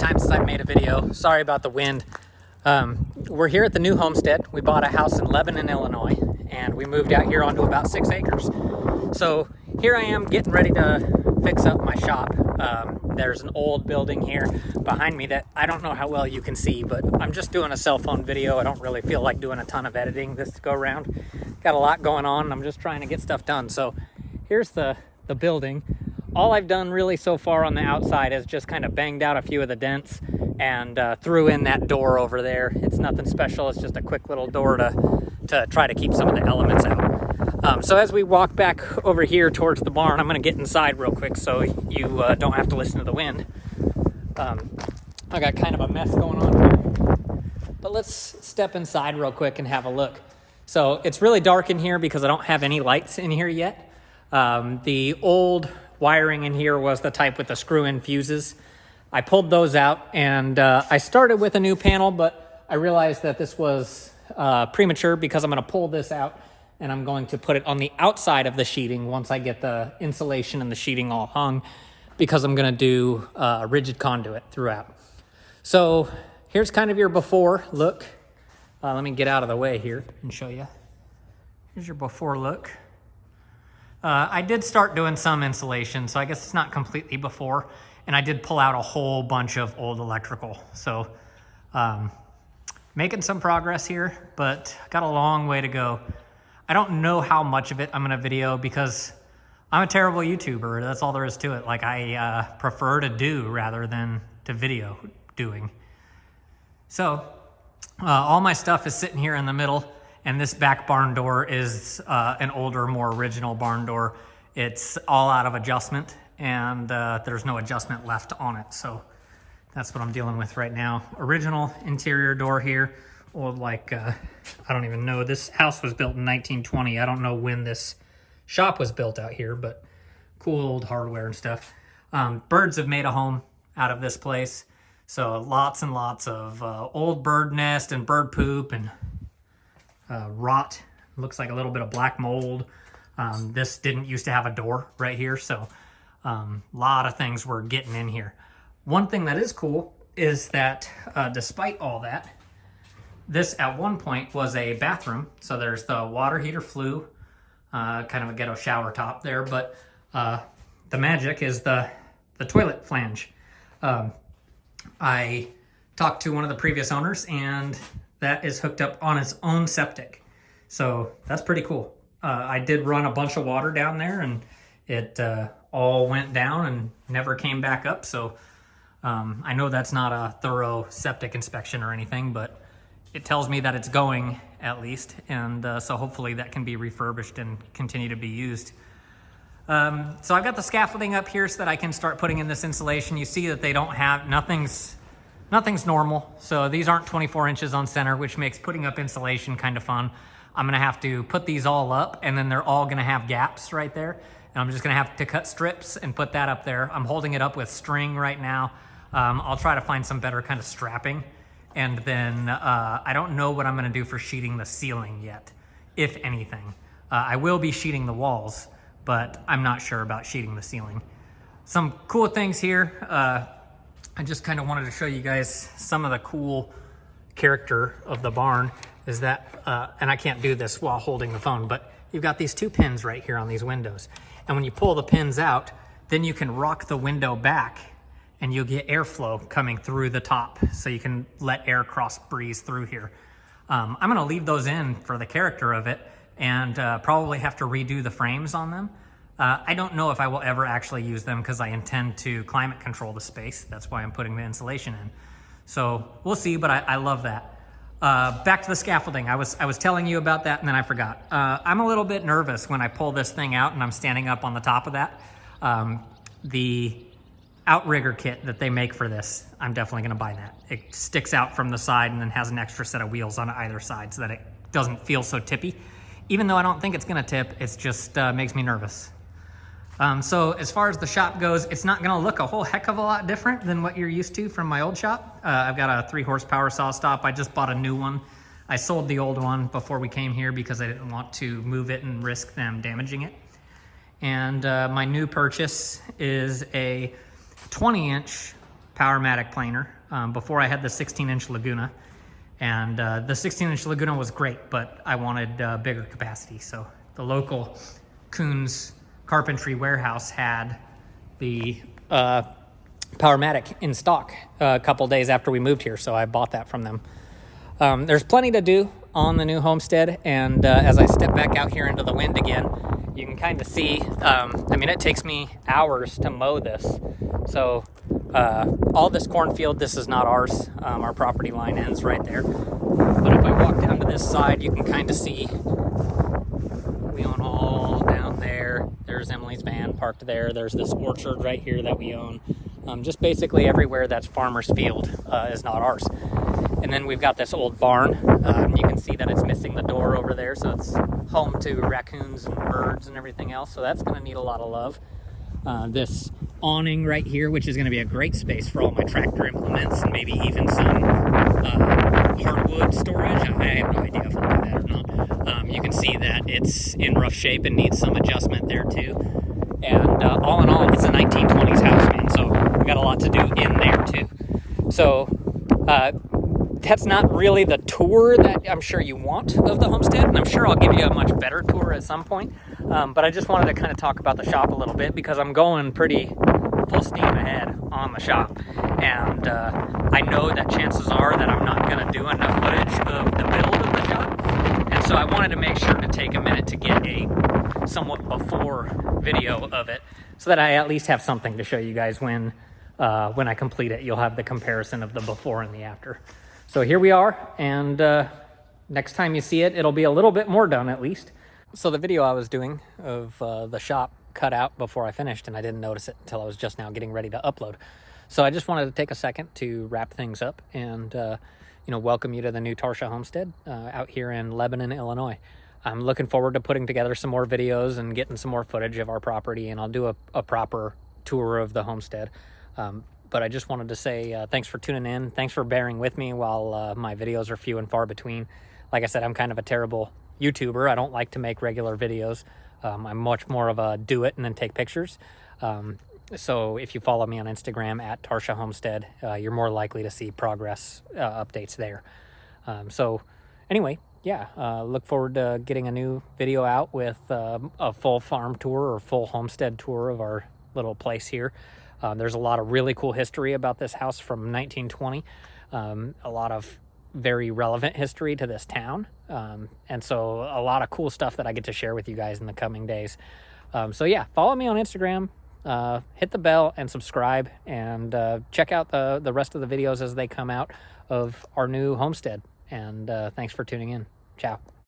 time since I've made a video. Sorry about the wind. We're here at the new homestead. We bought a house in Lebanon, Illinois, and we moved out here onto about 6 acres. So here I am getting ready to fix up my shop. There's an old building here behind me that I don't know how well you can see, but I'm just doing a cell phone video. I don't really feel like doing a ton of editing this go around. Got a lot going on. I'm just trying to get stuff done. So here's the building. All I've done really so far on the outside is just kind of banged out a few of the dents and threw in that door over there. It's nothing special. It's just a quick little door to try to keep some of the elements out. So as we walk back over here towards the barn, I'm going to get inside real quick so you don't have to listen to the wind. I got kind of a mess going on here. But let's step inside real quick and have a look. So it's really dark in here because I don't have any lights in here yet. The old wiring in here was the type with the screw-in fuses. I pulled those out and I started with a new panel, but I realized that this was premature because I'm going to pull this out and I'm going to put it on the outside of the sheeting once I get the insulation and the sheeting all hung, because I'm going to do rigid conduit throughout. So here's kind of your before look. Let me get out of the way here and show you. Here's your before look. I did start doing some insulation, so I guess it's not completely before. And I did pull out a whole bunch of old electrical. So making some progress here, but got a long way to go. I don't know how much of it I'm gonna video because I'm a terrible YouTuber. That's all there is to it. Like I prefer to do rather than to video doing. So all my stuff is sitting here in the middle. And this back barn door is an older, more original barn door. It's all out of adjustment, and there's no adjustment left on it. So that's what I'm dealing with right now. Original interior door here. Old, like, I don't even know. This house was built in 1920. I don't know when this shop was built out here, but cool old hardware and stuff. Birds have made a home out of this place. So lots and lots of old bird nest and bird poop and rot. Looks like a little bit of black mold. This didn't used to have a door right here, so a lot of things were getting in here. One thing that is cool is that despite all that, this at one point was a bathroom. So there's the water heater flue, kind of a ghetto shower top there, but the magic is the toilet flange. I talked to one of the previous owners, and that is hooked up on its own septic. So that's pretty cool. I did run a bunch of water down there and it all went down and never came back up. So I know that's not a thorough septic inspection or anything, but it tells me that it's going at least. And so hopefully that can be refurbished and continue to be used. So I've got the scaffolding up here so that I can start putting in this insulation. You see that they don't have, nothing's normal. So these aren't 24 inches on center, which makes putting up insulation kind of fun. I'm gonna have to put these all up and then they're all gonna have gaps right there. And I'm just gonna have to cut strips and put that up there. I'm holding it up with string right now. I'll try to find some better kind of strapping. And then I don't know what I'm gonna do for sheeting the ceiling yet, if anything. I will be sheeting the walls, but I'm not sure about sheeting the ceiling. Some cool things here. I just kind of wanted to show you guys some of the cool character of the barn is that, and I can't do this while holding the phone, but you've got these two pins right here on these windows. And when you pull the pins out, then you can rock the window back and you'll get airflow coming through the top. So you can let air cross breeze through here. I'm gonna leave those in for the character of it and probably have to redo the frames on them. I don't know if I will ever actually use them because I intend to climate control the space. That's why I'm putting the insulation in. So we'll see, but I love that. Back to the scaffolding. I was telling you about that and then I forgot. I'm a little bit nervous when I pull this thing out and I'm standing up on the top of that. The outrigger kit that they make for this, I'm definitely gonna buy that. It sticks out from the side and then has an extra set of wheels on either side so that it doesn't feel so tippy. Even though I don't think it's gonna tip, it's just makes me nervous. So as far as the shop goes, it's not gonna look a whole heck of a lot different than what you're used to from my old shop. I've got a 3 horsepower saw stop. I just bought a new one. I sold the old one before we came here because I didn't want to move it and risk them damaging it. And my new purchase is a 20-inch Powermatic planer. Before I had the 16-inch Laguna, and the 16-inch Laguna was great, but I wanted bigger capacity. So the local Coons Carpentry warehouse had the Powermatic in stock a couple days after we moved here, so I bought that from them. There's plenty to do on the new homestead, and as I step back out here into the wind again, you can kind of see, I mean, it takes me hours to mow this. So all this cornfield, this is not ours. Our property line ends right there. But if I walk down to this side, you can kind of see we own all down there. There's Emily's van parked there. There's this orchard right here that we own. Just basically everywhere that's farmer's field is not ours. And then we've got this old barn. You can see that it's missing the door over there, so it's home to raccoons and birds and everything else, so that's going to need a lot of love. This awning right here, which is going to be a great space for all my tractor implements and maybe even some hardwood storage. I have no idea if I'll do that or not. You can see that it's in rough shape and needs some adjustment there too. And all in all, it's a 1920s house, man, so we got a lot to do in there too. So that's not really the tour that I'm sure you want of the homestead, and I'm sure I'll give you a much better tour at some point. But I just wanted to kind of talk about the shop a little bit because I'm going pretty full steam ahead on the shop. And I know that chances are that I'm not going to do enough footage of the build of the shop. And so I wanted to make sure to take a minute to get a somewhat before video of it so that I at least have something to show you guys when I complete it. You'll have the comparison of the before and the after. So here we are, and next time you see it, it'll be a little bit more done at least. So the video I was doing of the shop cut out before I finished, and I didn't notice it until I was just now getting ready to upload. So I just wanted to take a second to wrap things up and welcome you to the new Tarsha Homestead out here in Lebanon, Illinois. I'm looking forward to putting together some more videos and getting some more footage of our property, and I'll do a proper tour of the homestead. But I just wanted to say thanks for tuning in. Thanks for bearing with me while my videos are few and far between. Like I said, I'm kind of a terrible YouTuber. I don't like to make regular videos. I'm much more of a do it and then take pictures. So if you follow me on Instagram at Tarsha Homestead, you're more likely to see progress updates there. So anyway, yeah, look forward to getting a new video out with a full farm tour or full homestead tour of our little place here. There's a lot of really cool history about this house from 1920. A lot of very relevant history to this town. And so a lot of cool stuff that I get to share with you guys in the coming days. So yeah, follow me on Instagram, hit the bell and subscribe, and check out the rest of the videos as they come out of our new homestead. And thanks for tuning in. Ciao.